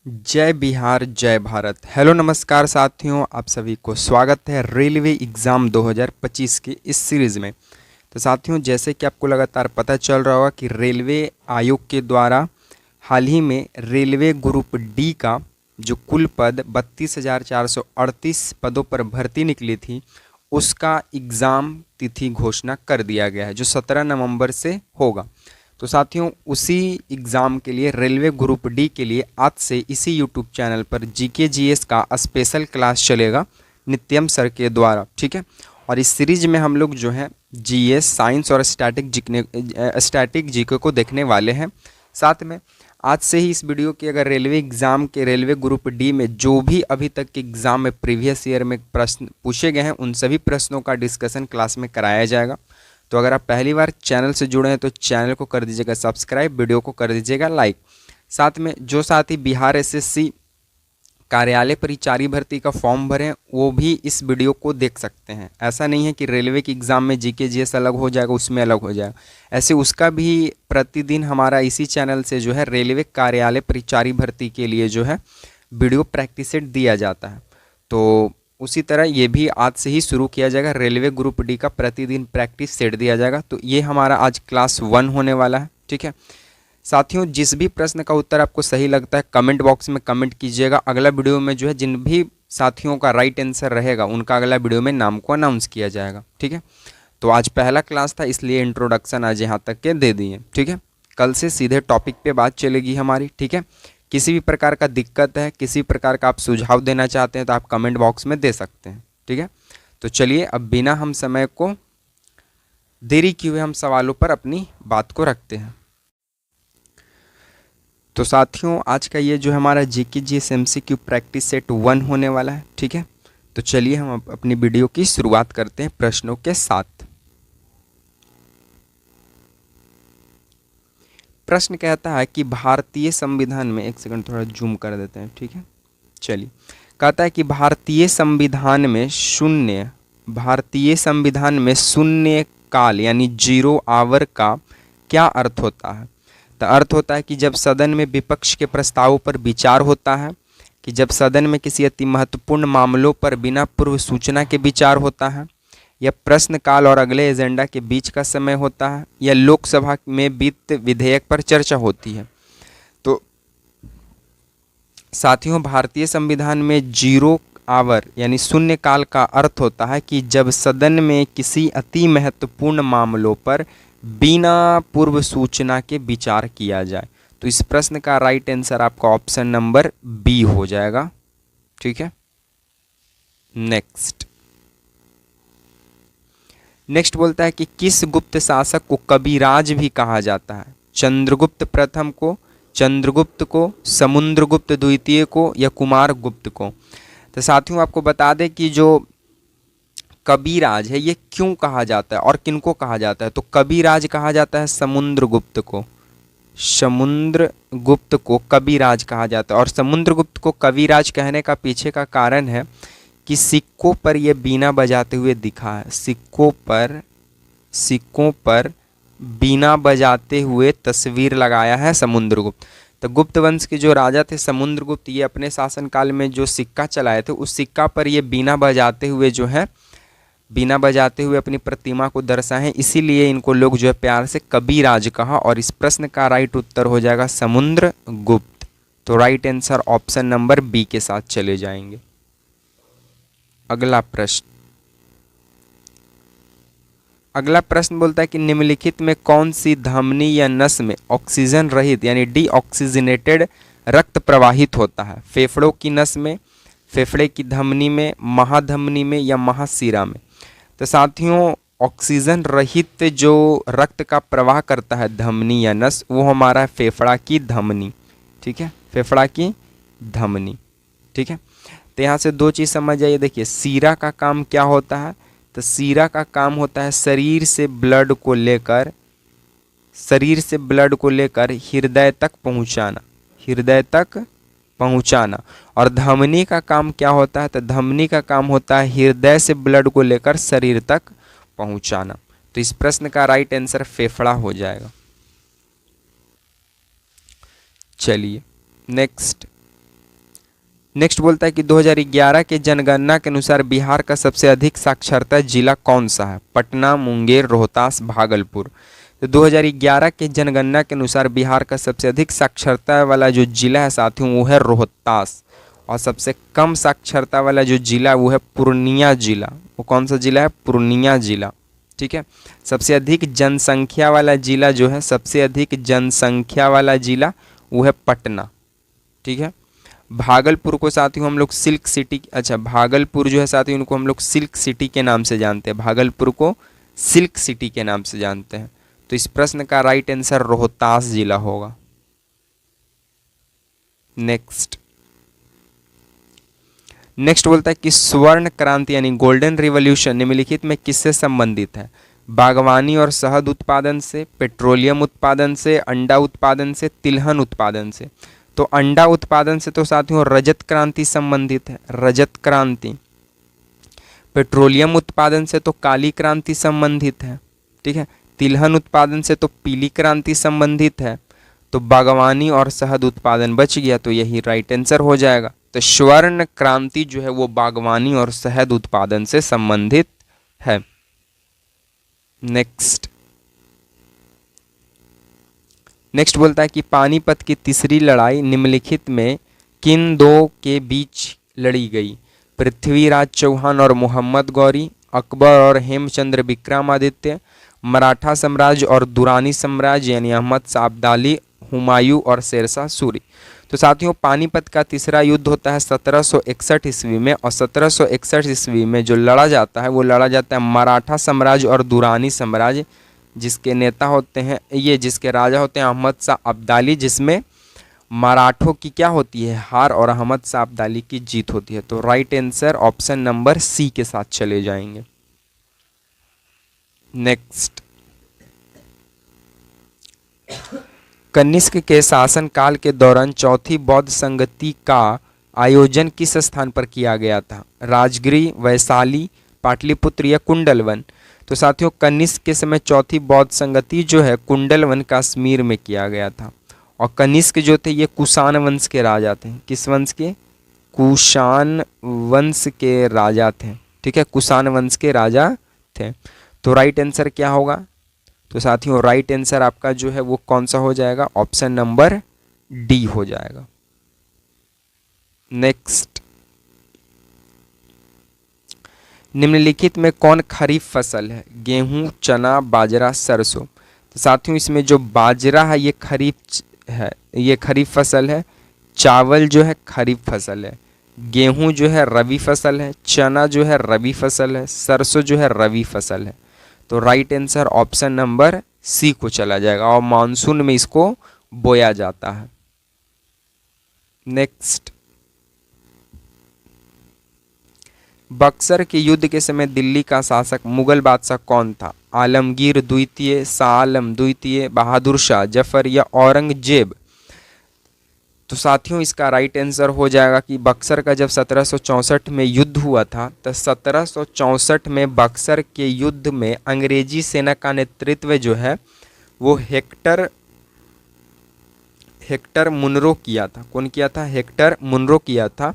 जय बिहार जय भारत। हेलो नमस्कार साथियों, आप सभी को स्वागत है रेलवे एग्ज़ाम 2025 की इस सीरीज़ में। तो साथियों, जैसे कि आपको लगातार पता चल रहा होगा कि रेलवे आयोग के द्वारा हाल ही में रेलवे ग्रुप डी का जो कुल पद 32,438 पदों पर भर्ती निकली थी, उसका एग्ज़ाम तिथि घोषणा कर दिया गया है, जो 17 नवंबर से होगा। तो साथियों, उसी एग्ज़ाम के लिए रेलवे ग्रुप डी के लिए आज से इसी यूट्यूब चैनल पर जीके जीएस का स्पेशल क्लास चलेगा नित्यम सर के द्वारा, ठीक है। और इस सीरीज में हम लोग जो है जीएस, साइंस और स्टैटिक जीके को देखने वाले हैं। साथ में आज से ही इस वीडियो के अगर रेलवे एग्ज़ाम के रेलवे ग्रुप डी में जो भी अभी तक के एग्ज़ाम में प्रीवियस ईयर में प्रश्न पूछे गए हैं, उन सभी प्रश्नों का डिस्कशन क्लास में कराया जाएगा। तो अगर आप पहली बार चैनल से जुड़े हैं तो चैनल को कर दीजिएगा सब्सक्राइब, वीडियो को कर दीजिएगा लाइक। साथ में जो साथी बिहार एसएससी कार्यालय परिचारी भर्ती का फॉर्म भरें, वो भी इस वीडियो को देख सकते हैं। ऐसा नहीं है कि रेलवे के एग्ज़ाम में जीके जीएस अलग हो जाएगा, उसमें अलग हो जाएगा। ऐसे उसका भी प्रतिदिन हमारा इसी चैनल से जो है रेलवे कार्यालय परिचारी भर्ती के लिए जो है वीडियो प्रैक्टिस सेट दिया जाता है। तो उसी तरह ये भी आज से ही शुरू किया जाएगा, रेलवे ग्रुप डी का प्रतिदिन प्रैक्टिस सेट दिया जाएगा। तो ये हमारा आज क्लास 1 होने वाला है, ठीक है। साथियों, जिस भी प्रश्न का उत्तर आपको सही लगता है कमेंट बॉक्स में कमेंट कीजिएगा। अगला वीडियो में जो है जिन भी साथियों का राइट आंसर रहेगा उनका अगला वीडियो में नाम को अनाउंस किया जाएगा, ठीक है। तो आज पहला क्लास था, इसलिए इंट्रोडक्शन आज यहाँ तक के दे दिए, ठीक है। कल से सीधे टॉपिक पे बात चलेगी हमारी, ठीक है। किसी भी प्रकार का दिक्कत है, किसी प्रकार का आप सुझाव देना चाहते हैं तो आप कमेंट बॉक्स में दे सकते हैं, ठीक है। तो चलिए, अब बिना हम समय को देरी किए हुए हम सवालों पर अपनी बात को रखते हैं। तो साथियों, आज का ये जो हमारा GK GS MCQ practice set 1 होने वाला है, ठीक है। तो चलिए हम अपनी वीडियो की शुरुआत करते हैं प्रश्नों के साथ। प्रश्न कहता है कि भारतीय संविधान में, एक सेकंड थोड़ा जूम कर देते हैं, ठीक है। चलिए, कहता है कि भारतीय संविधान में शून्य काल यानी 0 आवर का क्या अर्थ होता है। तो अर्थ होता है कि जब सदन में विपक्ष के प्रस्तावों पर विचार होता है, कि जब सदन में किसी अति महत्वपूर्ण मामलों पर बिना पूर्व सूचना के विचार होता है, या प्रश्नकाल और अगले एजेंडा के बीच का समय होता है, या लोकसभा में वित्त विधेयक पर चर्चा होती है। तो साथियों, भारतीय संविधान में 0 आवर यानी शून्य काल का अर्थ होता है कि जब सदन में किसी अति महत्वपूर्ण मामलों पर बिना पूर्व सूचना के विचार किया जाए। तो इस प्रश्न का राइट आंसर आपका ऑप्शन नंबर बी हो जाएगा, ठीक है। नेक्स्ट बोलता है कि किस गुप्त शासक को कविराज भी कहा जाता है। चंद्रगुप्त प्रथम को, चंद्रगुप्त को, समुद्रगुप्त द्वितीय को, या कुमार गुप्त को। तो साथियों, आपको बता दें कि जो कविराज है ये क्यों कहा जाता है और किनको कहा जाता है। तो कविराज कहा जाता है समुद्रगुप्त को कविराज कहा जाता है। और समुद्रगुप्त को कविराज कहने का पीछे का कारण है कि सिक्कों पर यह बीना बजाते हुए दिखा है। सिक्कों पर बीना बजाते हुए तस्वीर लगाया है समुद्रगुप्त। तो गुप्त वंश के जो राजा थे समुद्रगुप्त, ये अपने शासनकाल में जो सिक्का चलाए थे उस सिक्का पर ये बीना बजाते हुए अपनी प्रतिमा को दर्शाए, इसीलिए इनको लोग जो है प्यार से कविराज कहा। और इस प्रश्न का राइट उत्तर हो जाएगा समुद्रगुप्त। तो right answer option number B के साथ चले जाएंगे। अगला प्रश्न बोलता है कि निम्नलिखित में कौन सी धमनी या नस में ऑक्सीजन रहित यानी डीऑक्सीजनेटेड रक्त प्रवाहित होता है। फेफड़ों की नस में, फेफड़े की धमनी में, महाधमनी में, या महाशिरा में। तो साथियों, ऑक्सीजन रहित जो रक्त का प्रवाह करता है धमनी या नस, वो हमारा फेफड़ा की धमनी, ठीक है, फेफड़ा की धमनी, ठीक है। तो यहाँ से दो चीज़ समझ जाइए। देखिए, सीरा का काम क्या होता है। तो सीरा का काम होता है शरीर से ब्लड को लेकर हृदय तक पहुंचाना। और धमनी का काम क्या होता है। तो धमनी का काम होता है हृदय से ब्लड को लेकर शरीर तक पहुंचाना। तो इस प्रश्न का राइट आंसर फेफड़ा हो जाएगा। चलिए नेक्स्ट, नेक्स्ट बोलता है कि 2011 के जनगणना के अनुसार बिहार का सबसे अधिक साक्षरता जिला कौन सा है? पटना, मुंगेर, रोहतास, भागलपुर। तो 2011 के जनगणना के अनुसार बिहार का सबसे अधिक साक्षरता वाला जो जिला है साथियों वो है रोहतास, और सबसे कम साक्षरता वाला जो जिला है वो है पूर्णिया जिला। वो कौन सा जिला है? पूर्णिया जिला। ठीक है। सबसे अधिक जनसंख्या वाला जिला जो है, सबसे अधिक जनसंख्या वाला जिला वो है पटना। ठीक है। भागलपुर को साथियों हम लोग सिल्क सिटी, अच्छा भागलपुर जो है साथियों उनको हम लोग सिल्क सिटी के नाम से जानते हैं, भागलपुर को सिल्क सिटी के नाम से जानते हैं। तो इस प्रश्न का राइट आंसर रोहतास जिला होगा। नेक्स्ट बोलता है कि स्वर्ण क्रांति यानी गोल्डन रिवॉल्यूशन निम्नलिखित में किससे संबंधित है? बागवानी और शहद उत्पादन से, पेट्रोलियम उत्पादन से, अंडा उत्पादन से, तिलहन उत्पादन से। तो अंडा उत्पादन से तो साथियों रजत क्रांति संबंधित है, रजत क्रांति। पेट्रोलियम उत्पादन से तो काली क्रांति संबंधित है। ठीक है। तिलहन उत्पादन से तो पीली क्रांति संबंधित है। तो बागवानी और शहद उत्पादन बच गया, तो यही राइट आंसर हो जाएगा। तो स्वर्ण क्रांति जो है वो बागवानी और शहद उत्पादन से संबंधित है। नेक्स्ट बोलता है कि पानीपत की तीसरी लड़ाई निम्नलिखित में किन दो के बीच लड़ी गई? पृथ्वीराज चौहान और मोहम्मद गौरी, अकबर और हेमचंद्र विक्रमादित्य, मराठा साम्राज्य और दुरानी साम्राज्य यानी अहमद शाह अब्दाली, हुमायूं और शेरशाह सूरी। तो साथियों पानीपत का तीसरा युद्ध होता है 1761 ईस्वी में, और 1761 ईस्वी में जो लड़ा जाता है वो लड़ा जाता है मराठा साम्राज्य और दुरानी साम्राज्य, जिसके नेता होते हैं ये, जिसके राजा होते हैं अहमद शाह अब्दाली, जिसमें मराठों की क्या होती है? हार, और अहमद शाह अब्दाली की जीत होती है। तो right answer option number C के साथ चले जाएंगे। नेक्स्ट, कनिष्क के शासनकाल के दौरान चौथी बौद्ध संगति का आयोजन किस स्थान पर किया गया था? राजगिरी, वैशाली, पाटलिपुत्र या कुंडलवन। तो साथियों कनिष्क के समय चौथी बौद्ध संगति जो है कुंडलवन कश्मीर में किया गया था। और कनिष्क जो थे ये कुषाण वंश के राजा थे। किस वंश के? कुषाण वंश के राजा थे। ठीक है, कुषाण वंश के राजा थे। तो राइट आंसर क्या होगा? तो साथियों राइट आंसर आपका जो है वो कौन सा हो जाएगा? ऑप्शन नंबर डी हो जाएगा। नेक्स्ट, निम्नलिखित में कौन खरीफ फसल है? गेहूं, चना, बाजरा, सरसों। तो साथियों इसमें जो बाजरा है ये खरीफ है, ये खरीफ फसल है। चावल जो है खरीफ फसल है। गेहूं जो है रबी फसल है। चना जो है रबी फसल है। सरसों जो है रबी फसल है। तो right answer option number C को चला जाएगा, और मानसून में इसको बोया जाता है। नेक्स्ट, बक्सर के युद्ध के समय दिल्ली का शासक मुगल बादशाह कौन था? आलमगीर द्वितीय, शाह आलम द्वितीय, बहादुर शाह जफर या औरंगजेब। तो साथियों इसका राइट आंसर हो जाएगा कि बक्सर का जब 1764 में युद्ध हुआ था, तो 1764 में बक्सर के युद्ध में अंग्रेजी सेना का नेतृत्व जो है वो हेक्टर मुनरो किया था। कौन किया था? हेक्टर मुनरो किया था।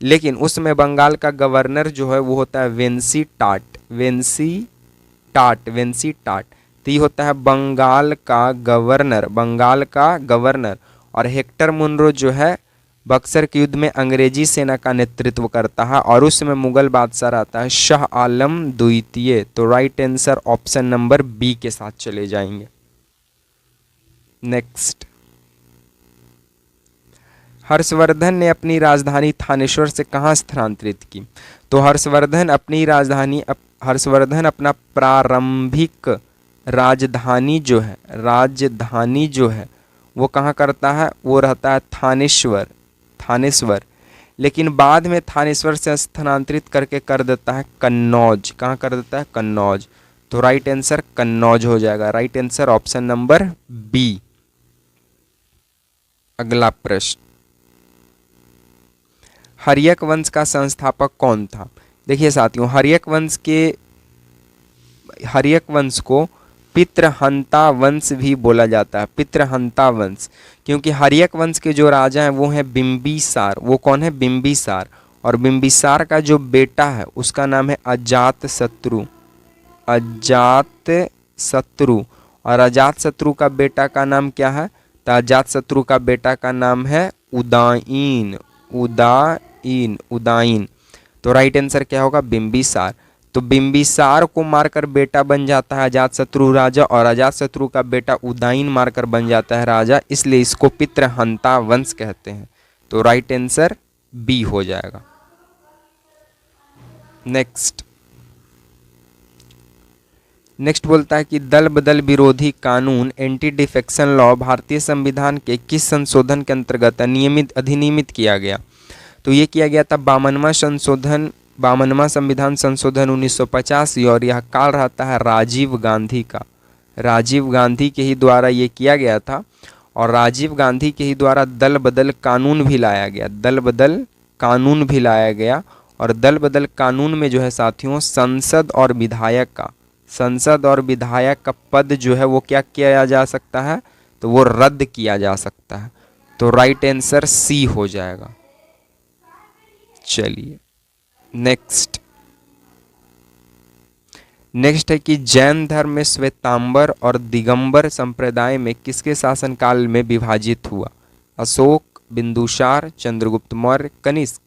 लेकिन उसमें बंगाल का गवर्नर जो है वो होता है वेंसी टाट। तो ये होता है बंगाल का गवर्नर। और हेक्टर मुनरो जो है बक्सर के युद्ध में अंग्रेजी सेना का नेतृत्व करता है, और उसमें मुगल बादशाह रहता है शाह आलम द्वितीय। तो right answer option number B के साथ चले जाएंगे। नेक्स्ट, हर्षवर्धन ने अपनी राजधानी थानेश्वर से कहाँ स्थानांतरित की? तो हर्षवर्धन अपना प्रारंभिक राजधानी जो है वो कहाँ करता है? वो रहता है थानेश्वर। लेकिन बाद में थानेश्वर से स्थानांतरित करके कर देता है कन्नौज। कहाँ कर देता है? कन्नौज। तो राइट आंसर कन्नौज हो जाएगा। Right answer option number B. अगला प्रश्न, हर्यक वंश का संस्थापक कौन था? देखिए साथियों हर्यक वंश को पितृहंता वंश भी बोला जाता है, पितृहंता वंश, क्योंकि हर्यक वंश के जो राजा हैं वो हैं बिंबिसार। वो कौन है? बिंबिसार। और बिंबिसार का जो बेटा है उसका नाम है अजातशत्रु, अजातशत्रु। और अजातशत्रु का बेटा का नाम क्या है? तो अजातशत्रु का बेटा का नाम है उदाईन, उदाईन, उदाईन। तो राइट आंसर क्या होगा? बिंबिसार। तो बिंबिसार को मारकर बेटा बन जाता है अजातशत्रु राजा, और अजातशत्रु का बेटा उदाईन मारकर बन जाता है राजा, इसलिए इसको पितृहंता वंश कहते हैं। तो राइट आंसर बी हो जाएगा। नेक्स्ट बोलता है कि दल बदल विरोधी कानून एंटी डिफेक्शन लॉ भारतीय संविधान के किस संशोधन के अंतर्गत अधिनियमित किया गया? तो ये किया गया था 52वां संविधान संशोधन 1985, और यह काल रहता है राजीव गांधी का। राजीव गांधी के ही द्वारा ये किया गया था, और राजीव गांधी के ही द्वारा दल बदल कानून भी लाया गया, दल बदल कानून भी लाया गया। और दल बदल कानून में जो है साथियों, संसद और विधायक का पद जो है वो क्या किया जा सकता है? तो वो रद्द किया जा सकता है। तो राइट आंसर सी हो जाएगा। चलिए नेक्स्ट है कि जैन धर्म में श्वेतांबर और दिगंबर संप्रदाय में किसके शासनकाल में विभाजित हुआ? अशोक, बिंदुसार, चंद्रगुप्त मौर्य, कनिष्क।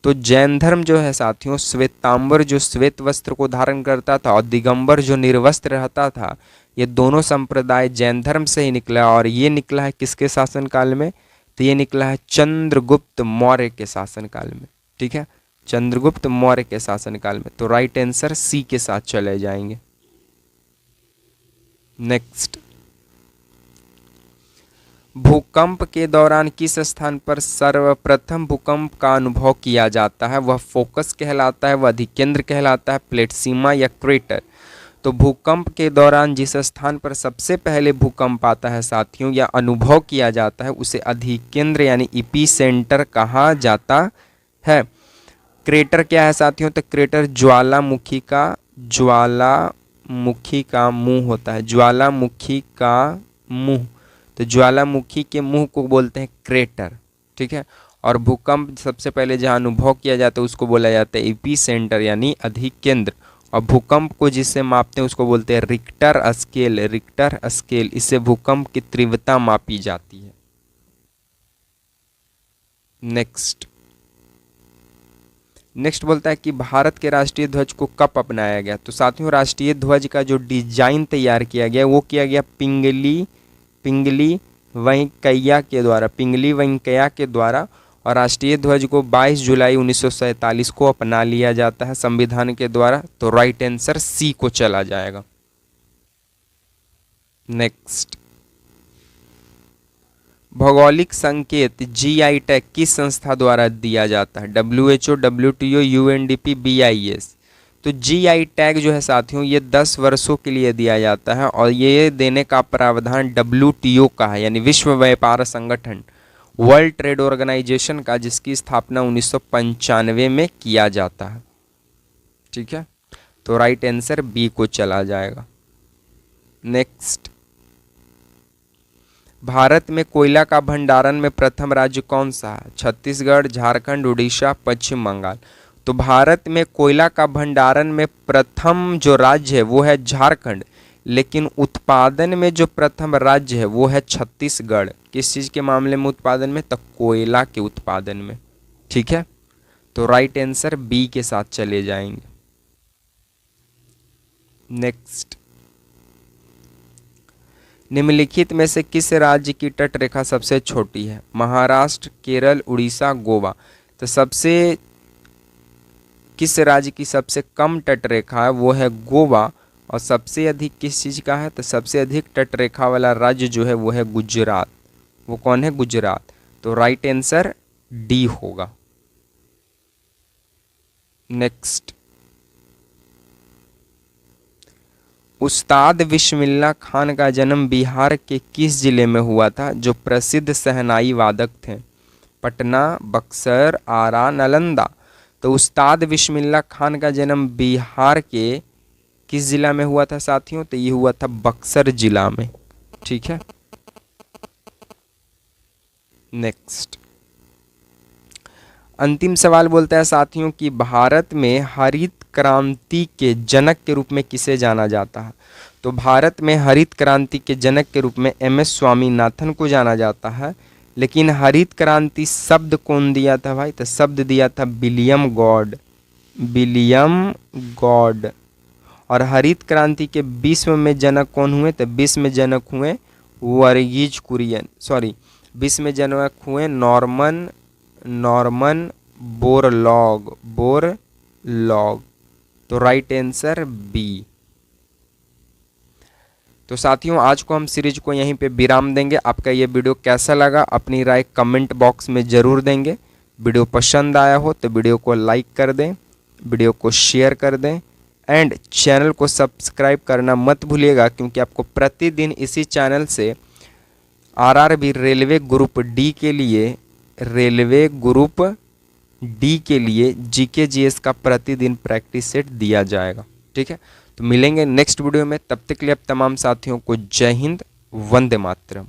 तो जैन धर्म जो है साथियों, श्वेतांबर जो श्वेत वस्त्र को धारण करता था और दिगंबर जो निर्वस्त्र रहता था, ये दोनों संप्रदाय जैन धर्म से ही निकला। और ये निकला है किसके शासनकाल में? तो ये निकला है चंद्रगुप्त मौर्य के शासनकाल में। ठीक है, चंद्रगुप्त मौर्य के शासनकाल में। तो राइट आंसर सी के साथ चले जाएंगे। नेक्स्ट, भूकंप के दौरान किस स्थान पर सर्वप्रथम भूकंप का अनुभव किया जाता है? वह फोकस कहलाता है, वह अधिकेंद्र कहलाता है, प्लेट सीमा या क्रेटर? तो भूकंप के दौरान जिस स्थान पर सबसे पहले भूकंप आता है साथियों या अनुभव किया जाता है, उसे अधिकेंद्र यानी इपी सेंटर कहा जाता है। क्रेटर क्या है साथियों? तो क्रेटर ज्वालामुखी का मुंह होता है, ज्वालामुखी का मुंह। तो ज्वालामुखी के मुंह को बोलते हैं क्रेटर। ठीक है, और भूकंप सबसे पहले जहां अनुभव किया जाता है उसको बोला जाता है एपी सेंटर यानी अधिकेंद्र। और भूकंप को जिससे मापते हैं उसको बोलते हैं रिक्टर स्केल, रिक्टर स्केल। इससे भूकंप की तीव्रता मापी जाती है। नेक्स्ट बोलता है कि भारत के राष्ट्रीय ध्वज को कब अपनाया गया? तो साथियों, राष्ट्रीय ध्वज का जो डिजाइन तैयार किया गया वो किया गया पिंगली वेंकैया के द्वारा। और राष्ट्रीय ध्वज को 22 जुलाई 1947 को अपना लिया जाता है संविधान के द्वारा। तो राइट आंसर सी को चला जाएगा। नेक्स्ट, भौगोलिक संकेत जीआई टैग किस संस्था द्वारा दिया जाता है? WHO, WTO, UNDP, BIS। तो जीआई टैग जो है साथियों ये 10 वर्षों के लिए दिया जाता है, और ये देने का प्रावधान WTO का है यानी विश्व व्यापार संगठन, वर्ल्ड ट्रेड ऑर्गेनाइजेशन का, जिसकी स्थापना 1995 में किया जाता है। ठीक है, तो राइट आंसर बी को चला जाएगा। नेक्स्ट, भारत में कोयला का भंडारण में प्रथम राज्य कौन सा है? छत्तीसगढ़, झारखंड, उड़ीसा, पश्चिम बंगाल। तो भारत में कोयला का भंडारण में प्रथम जो राज्य है वो है झारखंड, लेकिन उत्पादन में जो प्रथम राज्य है वो है छत्तीसगढ़। किस चीज़ के मामले में उत्पादन में? तो कोयला के उत्पादन में। ठीक है, तो राइट आंसर बी के साथ चले जाएंगे। नेक्स्ट, निम्नलिखित में से किस राज्य की तट रेखा सबसे छोटी है? महाराष्ट्र, केरल, उड़ीसा, गोवा। तो किस राज्य की सबसे कम तट रेखा है? वो है गोवा। और सबसे अधिक किस चीज़ का है? तो सबसे अधिक तट रेखा वाला राज्य जो है वो है गुजरात। वो कौन है? गुजरात। तो राइट आंसर डी होगा। नेक्स्ट, उस्ताद बिस्मिल्लाह खान का जन्म बिहार के किस जिले में हुआ था जो प्रसिद्ध शहनाई वादक थे? पटना, बक्सर, आरा, नालंदा। तो उस्ताद बिस्मिल्लाह खान का जन्म बिहार के किस जिला में हुआ था साथियों? तो ये हुआ था बक्सर जिला में। ठीक है, नेक्स्ट अंतिम सवाल बोलता है साथियों कि भारत में हरित क्रांति के जनक के रूप में किसे जाना जाता है? तो भारत में हरित क्रांति के जनक के रूप में एम.एस. स्वामीनाथन को जाना जाता है। लेकिन हरित क्रांति शब्द कौन दिया था भाई? तो शब्द दिया था विलियम गॉड, विलियम गॉड। और हरित क्रांति के विश्व में जनक कौन हुए? तो विश्व में जनक हुए वर्गीज कुरियन, सॉरी, विश्व में जनक हुए नॉर्मन बोरलॉग, बोरलॉग। तो राइट आंसर बी। तो साथियों आज को हम सीरीज को यहीं पे विराम देंगे। आपका ये वीडियो कैसा लगा अपनी राय कमेंट बॉक्स में ज़रूर देंगे। वीडियो पसंद आया हो तो वीडियो को लाइक कर दें, वीडियो को शेयर कर दें एंड चैनल को सब्सक्राइब करना मत भूलिएगा, क्योंकि आपको प्रतिदिन इसी चैनल से आरआरबी रेलवे ग्रुप डी के लिए, रेलवे ग्रुप डी के लिए जीके जीएस का प्रतिदिन प्रैक्टिस सेट दिया जाएगा। ठीक है, तो मिलेंगे नेक्स्ट वीडियो में। तब तक के लिए आप तमाम साथियों को जय हिंद, वंदे मातरम।